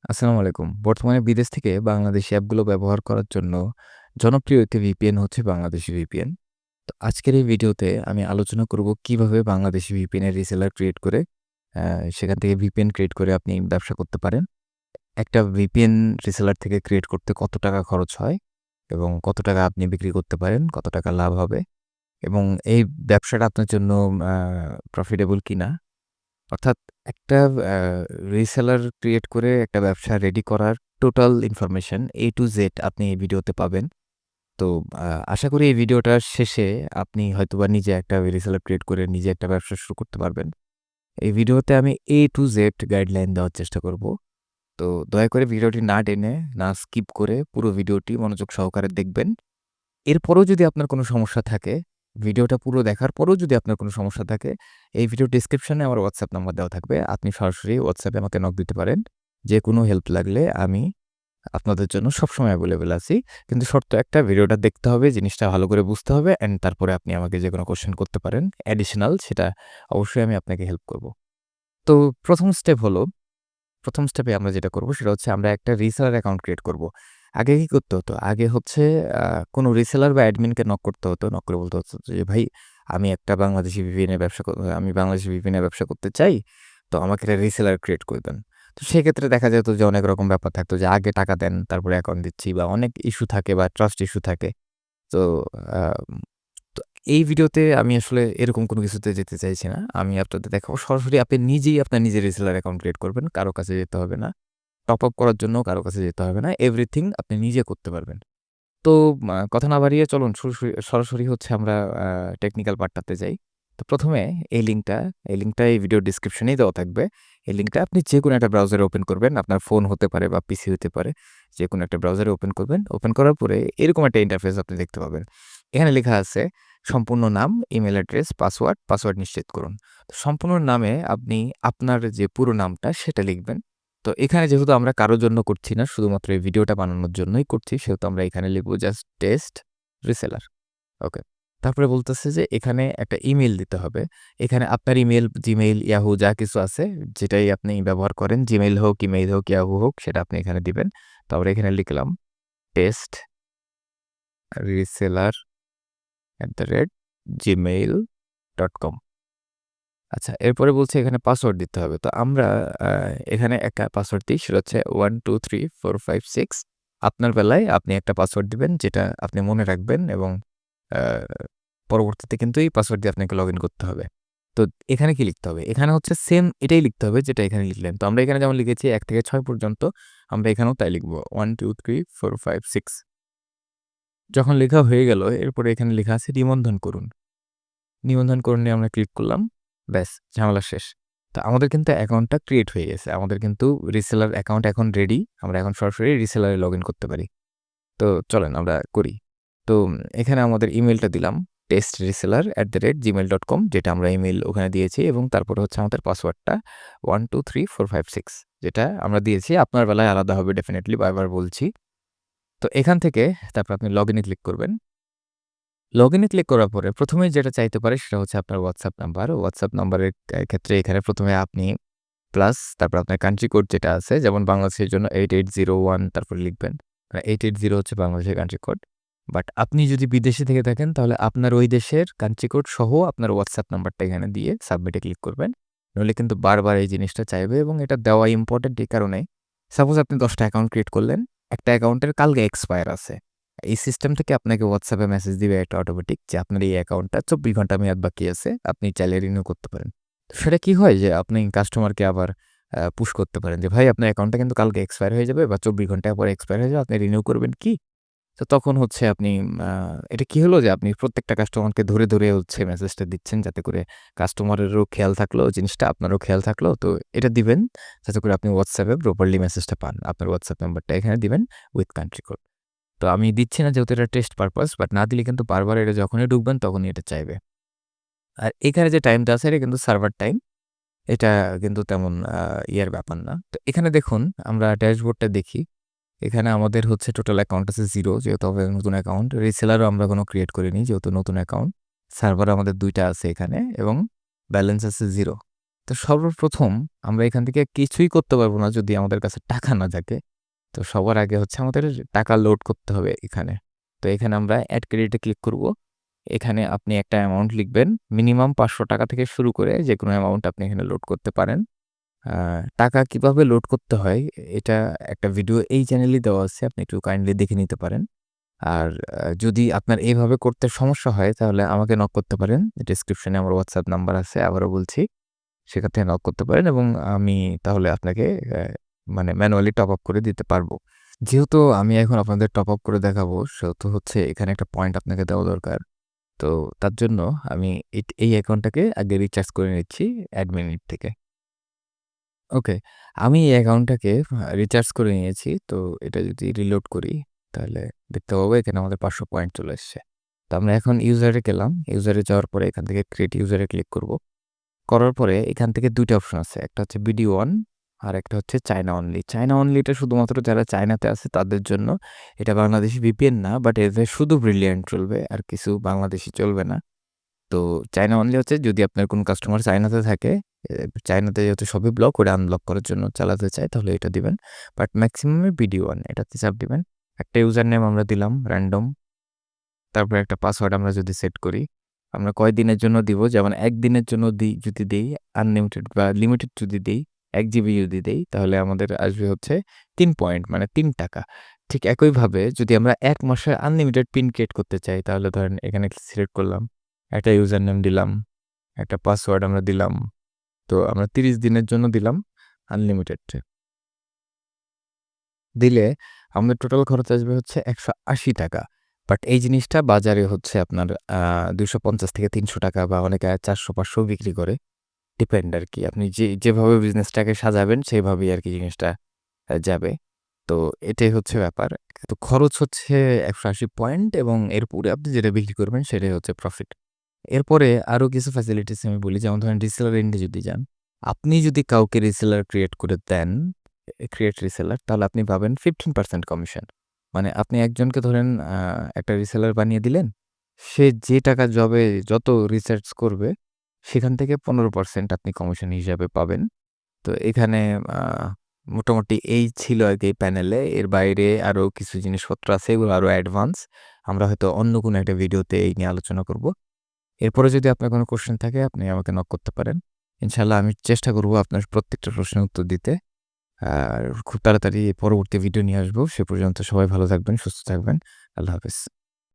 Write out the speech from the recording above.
আসসালামু আলাইকুম। বর্তমানে বিদেশ থেকে বাংলাদেশি অ্যাপগুলো ব্যবহার করার জন্য জনপ্রিয় একটি VPN হচ্ছে বাংলাদেশি VPN। তো আজকের এই ভিডিওতে আমি আলোচনা করব কিভাবে বাংলাদেশি VPN এর রিসেলার ক্রিয়েট করে অ্যা সেখান থেকে VPN ক্রিয়েট করে আপনি ব্যবসা করতে পারেন। একটা VPN রিসেলার থেকে ক্রিয়েট করতে কত টাকা খরচ হয় এবং কত টাকা আপনি বিক্রি করতে পারেন, কত টাকা লাভ হবে এবং এই ব্যবসাটা আপনার জন্য আ প্রফিটেবল কিনা? অর্থাৎ একটা আ রিসেলার ক্রিয়েট করে একটা ব্যবসা রেডি করার total information A to Z আপনি এই ভিডিওতে পাবেন। তো আশা করি এই ভিডিওটার শেষে আপনি হয়তোবা নিজে একটা রিসেলার ক্রিয়েট করে নিজে একটা ব্যবসা শুরু করতে পারবেন। এই ভিডিওতে আমি A to Z গাইডলাইন দেওয়ার চেষ্টা করব। তো দয়া করে ভিডিওটি না টেনে, না স্কিপ করে পুরো ভিডিওটি মনোযোগ সহকারে দেখবেন। এরপরেও যদি আপনার কোনো সমস্যা থাকে, ভিডিওটা পুরো দেখার পরেও যদি আপনার কোনো সমস্যা থাকে, এই ভিডিওর ডেসক্রিপশনে আমার WhatsApp নাম্বার দেওয়া থাকবে। আপনি সরাসরি WhatsApp এ আমাকে নক দিতে পারেন। যেকোনো হেল্প লাগলে আমি আপনাদের জন্য সবসময় এভেলেবেল আছি। কিন্তু শর্ত একটা, ভিডিওটা দেখতে হবে, জিনিসটা ভালো করে বুঝতে হবে অ্যান্ড তারপরে আপনি আমাকে যেকোনো কোয়েশ্চেন করতে পারেন। অ্যাডিশনাল সেটা অবশ্যই আমি আপনাকে হেল্প করব। তো ১ম স্টেপে আমরা যেটা করব সেটা হচ্ছে আমরা একটা রিসেলার অ্যাকাউন্ট ক্রিয়েট করব। আগে কি করতে হতো? আগে হচ্ছে কোনো রিসেলার বা অ্যাডমিনকে নক করতে হতো। নক করে বলতে হতো যে, "ভাই আমি একটা বাংলাদেশি VPN এর ব্যবসা আমি বাংলাদেশি VPN এর ব্যবসা করতে চাই। তো আমাকে একটা রিসেলার ক্রিয়েট করে দেন।" তো সেক্ষেত্রে দেখা যেত যে অনেক রকম ব্যাপার থাকতো যে আগে টাকা দেন, তারপরে অ্যাকাউন্ট দিচ্ছি বা অনেক ইস্যু থাকে বা ট্রাস্ট ইস্যু থাকে। তো আ তো এই ভিডিওতে আমি আসলে এরকম কোনো কিছুতে যেতে চাইছি না। আমি আপনাদের দেখাবো সরাসরি আপনি নিজেই আপনার নিজের রিসেলার অ্যাকাউন্ট ক্রিয়েট করবেন। কারো কাছে যেতে হবে না। টপ আপ করার জন্য কারো কাছে যেতে হবে না। এভরিথিং আপনি নিজে করতে পারবেন। তো কথা না বাড়িয়ে চলুন সরাসরি হচ্ছে আমরা টেকনিক্যাল পার্টটাতে যাই। তো ১ম এ এই লিঙ্কটা এই ভিডিওর ডেসক্রিপশনেই দেওয়া থাকবে। এই লিঙ্কটা আপনি যেকোনো একটা ব্রাউজারে ওপেন করবেন। আপনার ফোন হতে পারে বা পিসি হতে পারে। যেকোনো একটা ব্রাউজারে ওপেন করবেন। ওপেন করার পরে এরকম একটা ইন্টারফেস আপনি দেখতে পাবেন। এখানে লেখা আছে সম্পূর্ণ নাম, ইমেইল অ্যাড্রেস, পাসওয়ার্ড নিশ্চিত করুন। তো সম্পূর্ণ নামে আপনি আপনার যে পুরো নামটা সেটা লিখবেন। তো এখানে যেহেতু আমরা কারো জন্য করছি না, শুধুমাত্র এই ভিডিওটা বানানোর জন্যই করছি, সেহেতু আমরা এখানে লিখব জাস্ট টেস্ট রিসেলার। ওকে। তারপরে বলতেছে যে এখানে একটা ইমেইল দিতে হবে। এখানে আপনার ইমেইল, Gmail, Yahoo যা কিছু আছে যেটাই আপনি ব্যবহার করেন, Gmail হোক, ইমেইল হোক, Yahoo হোক সেটা আপনি এখানে দিবেন। তারপরে এখানে লিখলাম টেস্ট reseller@gmail.com। আচ্ছা, এরপরে বলছে এখানে পাসওয়ার্ড দিতে হবে। তো আমরা আ এখানে একটা পাসওয়ার্ড দিই, সেটা হচ্ছে 1 2 3 4 5 6। আপনার বেলায় আপনি একটা পাসওয়ার্ড দিবেন যেটা আপনি মনে রাখবেন এবং আ পরবর্তীতে কিন্তু এই পাসওয়ার্ড দিয়ে আপনাকে লগইন করতে হবে। তো এখানে কি লিখতে হবে? এখানে হচ্ছে সেম এটাই লিখতে হবে যেটা এখানে লিখলেন। তো আমরা এখানে যেমন লিখেছি ১ থেকে ৬ পর্যন্ত, আমরা এখানেও তাই লিখব। 1 2 3 4 5 6। যখন লেখা হয়ে গেল, এরপরে এখানে লেখা আছে নিবন্ধন করুন। নিবন্ধন করুন নিয়ে আমরা ক্লিক করলাম। ব্যাস ঝামেলা শেষ। তো আমাদের কিন্তু অ্যাকাউন্টটা ক্রিয়েট হয়ে গেছে। আমাদের কিন্তু রিসেলার অ্যাকাউন্ট এখন রেডি। আমরা এখন সরাসরি রিসেলারে লগইন করতে পারি। তো চলেন আমরা করি। তো এখানে আমাদের ইমেইলটা দিলাম testreseller@gmail.com, যেটা আমরা ইমেইল ওখানে দিয়েছি এবং তারপরে হচ্ছে আমাদের পাসওয়ার্ডটা 1 2 3 4 5 6 যেটা আমরা দিয়েছি। আপনার বেলায় আলাদা হবে ডেফিনিটলি, বারবার বলছি। তো এখান থেকে তারপর আপনি লগইনে ক্লিক করবেন। লগইনে ক্লিক করার পরে ১ম এই যেটা চাইতে পারে সেটা হচ্ছে আপনার WhatsApp নাম্বার। WhatsApp নাম্বারের ক্ষেত্রে এখানে ১ম এ আপনি প্লাস তারপর আপনার কান্ট্রি কোড যেটা আছে, যেমন বাংলাদেশের জন্য 8801 তারপর লিখবেন। 880 হচ্ছে বাংলাদেশের কান্ট্রি কোড। বাট আপনি যদি বিদেশে থেকে থাকেন তাহলে আপনার ওই দেশের কান্ট্রি কোড সহ আপনার WhatsApp নাম্বারটা এখানে দিয়ে সাবমিটে ক্লিক করবেন। নইলে কিন্তু বারবার এই জিনিসটা চাইবে এবং এটা দেওয়া ইম্পোর্টেন্ট এই কারণে, সাপোজ আপনি ১০ টা অ্যাকাউন্ট ক্রিয়েট করলেন, একটা অ্যাকাউন্টের কালকে এক্সপায়ার আছে। এই সিস্টেম থেকে আপনাকে WhatsApp এ মেসেজ দিবে এটা অটোমেটিক যে আপনার এই অ্যাকাউন্টটা ২৪ ঘন্টা মেয়াদ বাকি আছে। আপনি চাইলে রিনিউ করতে পারেন। তো সেটা কি হয় যে আপনি কাস্টমারকে আবার পুশ করতে পারেন যে, "ভাই আপনার অ্যাকাউন্টটা কিন্তু কালকে এক্সপায়ার হয়ে যাবে বা ২৪ ঘন্টা পরে এক্সপায়ার হয়ে যাবে। আপনি রিনিউ করবেন কি?" তো তখন হচ্ছে আপনি আ এটা কি হলো যে আপনি প্রত্যেকটা কাস্টমারকে ধরে হচ্ছে মেসেজটা দিচ্ছেন যাতে করে কাস্টমারেরও খেয়াল থাকলো জিনিসটা, আপনারও খেয়াল থাকলো। তো এটা দিবেন যাতে করে আপনি WhatsApp এ প্রপারলি মেসেজটা পান। আপনার WhatsApp নাম্বারটা এখানে দিবেন উইথ কান্ট্রি কোড। তো আমি দিচ্ছি না যেহেতু এটা টেস্ট পারপাস, বাট না দিলে কিন্তু বারবার এটা যখনই ঢুকবেন তখনই এটা চাইবে। আর এখানে যে টাইমটা আছে এটা কিন্তু সার্ভার টাইম। এটা কিন্তু তেমন ইয়ের ব্যাপার না। তো এখানে দেখুন আমরা ড্যাশবোর্ডটা দেখি। এখানে আমাদের হচ্ছে টোটাল অ্যাকাউন্ট আছে 0, যেহেতু আমাদের নতুন অ্যাকাউন্ট। রিসেলারও আমরা কোনো ক্রিয়েট করিনি যেহেতু নতুন অ্যাকাউন্ট। সার্ভার আমাদের ২ টা আছে এখানে এবং ব্যালেন্স আছে 0। তো সর্বপ্রথম আমরা এখান থেকে কিছুই করতে পারবো না যদি আমাদের কাছে টাকা না থাকে। তো সবার আগে হচ্ছে আমাদের টাকা লোড করতে হবে এখানে। তো এখানে আমরা এড ক্রেডিটে ক্লিক করব। এখানে আপনি একটা অ্যামাউন্ট লিখবেন। মিনিমাম ৳৫০০ থেকে শুরু করে যেকোনো অ্যামাউন্ট আপনি এখানে লোড করতে পারেন। আ টাকা কিভাবে লোড করতে হয় এটা একটা ভিডিও এই চ্যানেলেই দেওয়া আছে। আপনি একটু কাইন্ডলি দেখে নিতে পারেন। আর যদি আপনার এভাবে করতে সমস্যা হয় তাহলে আমাকে নক করতে পারেন। ডেসক্রিপশনে আমার WhatsApp নাম্বার আছে। আবারও বলছি। সেখান থেকে নক করতে পারেন এবং আমি তাহলে আপনাকে মানে ম্যানুয়ালি টপ আপ করে দিতে পারবো। যেহেতু আমি এখন আপনাদের টপ আপ করে দেখাবো, সেহেতু হচ্ছে এখানে একটা পয়েন্ট আপনাকে দেওয়া দরকার। তো তার জন্য আমি এই অ্যাকাউন্টটাকে আগে রিচার্জ করে নিচ্ছি অ্যাডমিন থেকে। ওকে। আমি এই অ্যাকাউন্টটাকে রিচার্জ করে নিয়েছি। তো এটা যদি রিলোড করি তাহলে দেখতে পাবো এখানে আমাদের ৫০০ পয়েন্ট চলে এসছে। তো আমরা এখন ইউজারে গেলাম। ইউজারে যাওয়ার পরে এখান থেকে ক্রিয়েট ইউজারে ক্লিক করব। করার পরে এখান থেকে ২ টা অপশন আছে। একটা হচ্ছে BD1 আর একটা হচ্ছে চায়না অনলি। চায়না অনলিটা শুধুমাত্র যারা চায়নাতে আছে তাদের জন্য। এটা বাংলাদেশী VPN না, বাট এতে শুধু ব্রিলিয়ান্ট চলবে। আর কিছু বাংলাদেশী চলবে না। তো চায়না অনলি হচ্ছে যদি আপনার কোনো কাস্টমার চায়নাতে থাকে, চায়নাতে যেহেতু সবই ব্লক, ওটা আনব্লক করার জন্য চালাতে চায় তাহলে এটা দিবেন। বাট মেক্সিমামই BD1 এটাতে চাপ দিবেন। একটা ইউজার নেম আমরা দিলাম র‍্যান্ডম। তারপরে একটা পাসওয়ার্ড আমরা যদি সেট করি, আমরা কয়দিনের জন্য দিব, যেমন ১ দিনের জন্য যদি দেই আনলিমিটেড বা লিমিটেড যদি দেই, ১ জিবি যদি দেই তাহলে আমাদের আসবে হচ্ছে ৩ পয়েন্ট মানে ৳৩। ঠিক একইভাবে যদি আমরা ১ মাসের আনলিমিটেড পিন ক্রিয়েট করতে চাই তাহলে ধরেন এখানে সিলেক্ট করলাম, একটা ইউজার নেম দিলাম, একটা পাসওয়ার্ড আমরা দিলাম। তো আমরা ৩০ দিনের জন্য দিলাম আনলিমিটেড। দিলে আমাদের টোটাল খরচ আসবে হচ্ছে ৳১৮০। বাট এই জিনিসটা বাজারে হচ্ছে আপনার ৳২৫০ থেকে ৳৩০০ বা অনেকে ৪০০-৫০০ বিক্রি করে। ডিপেন্ড আরকি। আপনি যেভাবে বিজনেসটাকে সাজাবেন সেভাবেই আরকি জিনিসটা যাবে। তো এটাই হচ্ছে ব্যাপার। তো খরচ হচ্ছে ১৮০ পয়েন্ট এবং এরপরে আপনি যেটা বিক্রি করবেন সেটাই হচ্ছে প্রফিট। এরপরে আরো কিছু ফ্যাসিলিটিস আমি বলি, যেমন ধরেন রিসেলার এন্ডে যদি যান, আপনি যদি কাউকে রিসেলার ক্রিয়েট করে দেন, ক্রিয়েট রিসেলার, তাহলে আপনি পাবেন 15% কমিশন। মানে আপনি একজনকে ধরেন একটা রিসেলার বানিয়ে দিলেন। সে যে টাকা যত রিসার্চ করবে সেখান থেকে 15% আপনি কমিশন হিসাবে পাবেন। তো এখানে আ মোটামুটি এই ছিল আরকি এই প্যানেলে। এর বাইরে আরো কিছু জিনিসপত্র আছে, এগুলো আরো অ্যাডভান্স। আমরা হয়তো অন্য কোনো একটা ভিডিওতে এই নিয়ে আলোচনা করব। এরপরে যদি আপনার কোনো কোয়েশ্চেন থাকে আপনি আমাকে নক করতে পারেন। ইনশাআল্লাহ আমি চেষ্টা করব আপনার প্রত্যেকটা প্রশ্নের উত্তর দিতে। আর খুব তাড়াতাড়ি পরবর্তী ভিডিও নিয়ে আসবো। সে পর্যন্ত সবাই ভালো থাকবেন, সুস্থ থাকবেন। আল্লাহ হাফেজ।